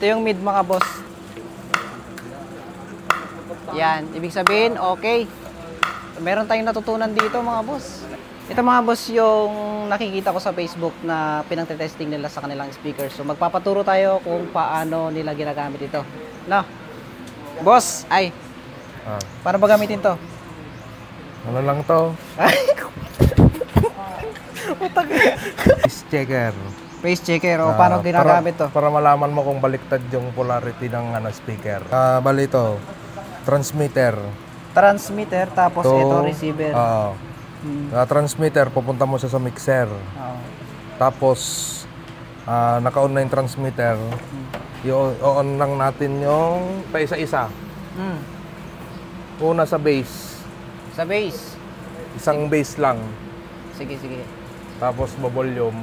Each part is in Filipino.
Ito yung mid mga boss. Yan, ibig sabihin, okay. Meron tayong natutunan dito mga boss. Ito mga boss yung nakikita ko sa Facebook na pinang-testing nila sa kanilang speaker. So magpapaturo tayo kung paano nila ginagamit ito. No? Boss, ay. Paano ba gamitin to? Ano lang to? Face checker. Face checker. O paano ginagamit to? Para malaman mo kung baliktad yung polarity ng speaker. Bali ito, transmitter. Transmitter, tapos ito receiver. Transmitter, pupunta mo siya sa mixer. Tapos, naka-on na yung transmitter. I-on lang natin yung paisa-isa. Una sa base. Sa base? Isang base lang. Sige, sige. Tapos, volume.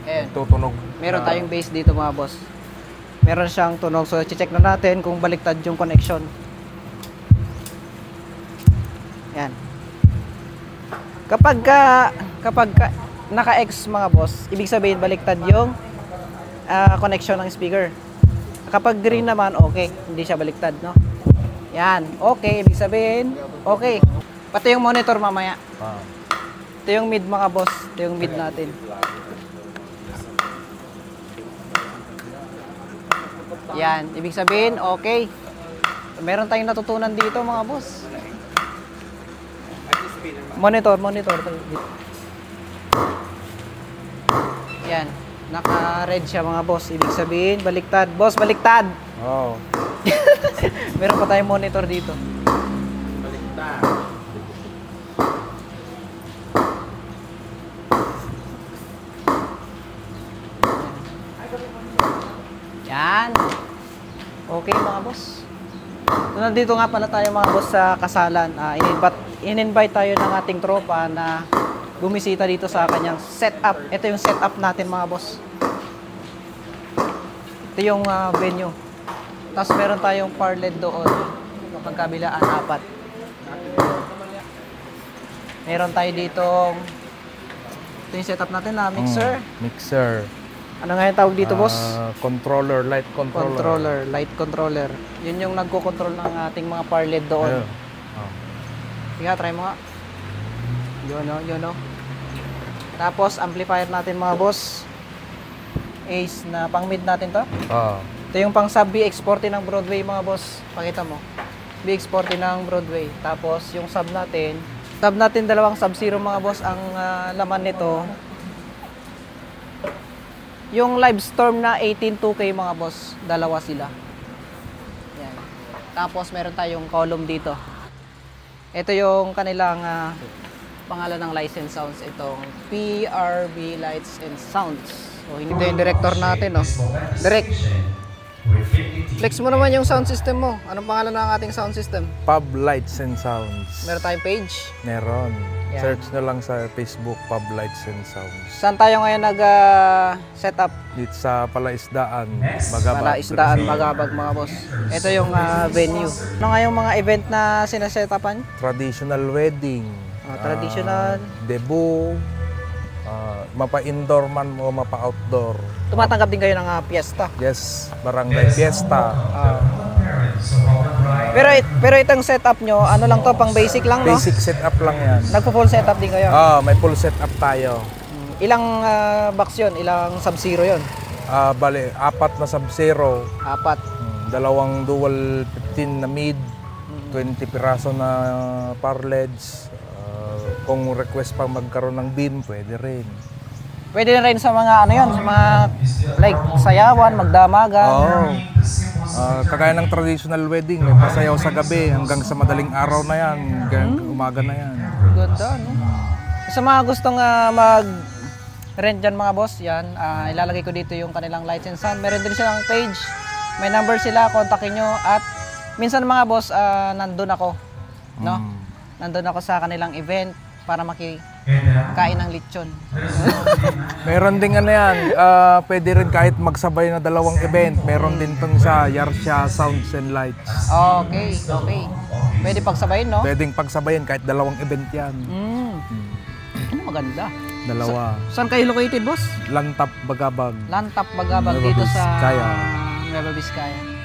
Ayan. Tutunog. Meron tayong base dito mga boss. Meron siyang tunog. So, check na natin kung baliktad yung connection. Yan. Kapag naka-X mga boss, ibig sabihin baliktad yung connection ng speaker. Kapag green naman, okay. Hindi siya baliktad, no? Yan. Okay. Ibig sabihin, okay. Pati yung monitor mamaya. Ito yung mid mga boss. Ito yung mid natin. Yan. Ibig sabihin, okay. Meron tayong natutunan dito mga boss. Monitor. Yan. Naka-red siya mga boss. Ibig sabihin, baliktad. Boss, baliktad! Oh. Meron pa tayong monitor dito. Baliktad. Yan. Okay mga boss. So, nandito nga pala tayo mga boss sa kasalan. In-invite tayo ng ating tropa na bumisita dito sa kanyang setup. Ito yung setup natin mga boss. Ito yung venue. Tapos meron tayong parled doon. Pagkabilaan, 4. Meron tayo ditong ito yung setup natin na mixer. Mixer. Ano nga yung tawag dito boss? Controller, light controller. Light controller. Yun yung nagko-control ng ating mga parled doon. Sige, try mo nga. Yun o. Tapos, amplifier natin mga boss. Ace na pang mid natin to. Ito yung pang sub BX40 ng Broadway mga boss. Pakita mo. BX40 ng Broadway. Tapos, yung sub natin, dalawang Sub-Zero mga boss. Ang laman nito, yung Livestorm na 18-2K mga boss. Dalawa sila. Yan. Tapos, meron tayong column dito. Ito yung kanilang pangalan ng license sounds. Itong PRB Lights and Sounds. So, ito yung director natin, no? Direct. Flex mo naman yung sound system mo. Anong pangalan ng ating sound system? Pub Lights and Sounds. Meron tayong page? Meron. Yan. Search na lang sa Facebook, Pub Lights and Sounds. Saan tayo ngayon nag-setup? Dito sa Palaisdaan, Magabag. Palaisdaan, Magabag mga boss. Ito yung venue. Ano nga yung mga event na sinasetapan? Traditional wedding. Traditional. Debut. Mapa-indoor man o mapa-outdoor. Tumatanggap din kayo ng piyesta? Yes, barangay fiesta. Pero itong setup nyo, ano lang to, pang basic lang, no? Basic setup lang yan. Nagpo-full setup din kayo? May full setup tayo. Ilang box yun? Ilang Sub-Zero yun? Bale, 4 na Sub-Zero. 4. Dalawang dual 15 na mid. 20 piraso na parleds. Kung request pa magkaroon ng bin, pwede rin. Pwede na rin sa mga ano yun, sa mga like sayawan, magdamagan. Kagaya ng traditional wedding, may pasayaw sa gabi hanggang sa madaling araw na yan, hanggang umaga na yan. Ganda, no? Sa mga gustong mag-rent dyan mga boss, yan, ilalagay ko dito yung kanilang lights and sound. Meron din silang page, may number sila, kontakin nyo. At minsan mga boss, nandun ako, no? Nandun ako sa kanilang event para makikain ng lechon. Meron din ano yan, pwede rin kahit magsabay na dalawang event. Meron din tong sa Yarsha Sounds and Lights. Okay. Pwede pagsabayin, no? Pwedeng pagsabayin kahit dalawang event yan. Ano maganda? Dalawa. Saan kayo located, boss? Lantap, Bagabag. Lantap, Bagabag, Nueva dito sa Vizcaya. Nueva Vizcaya.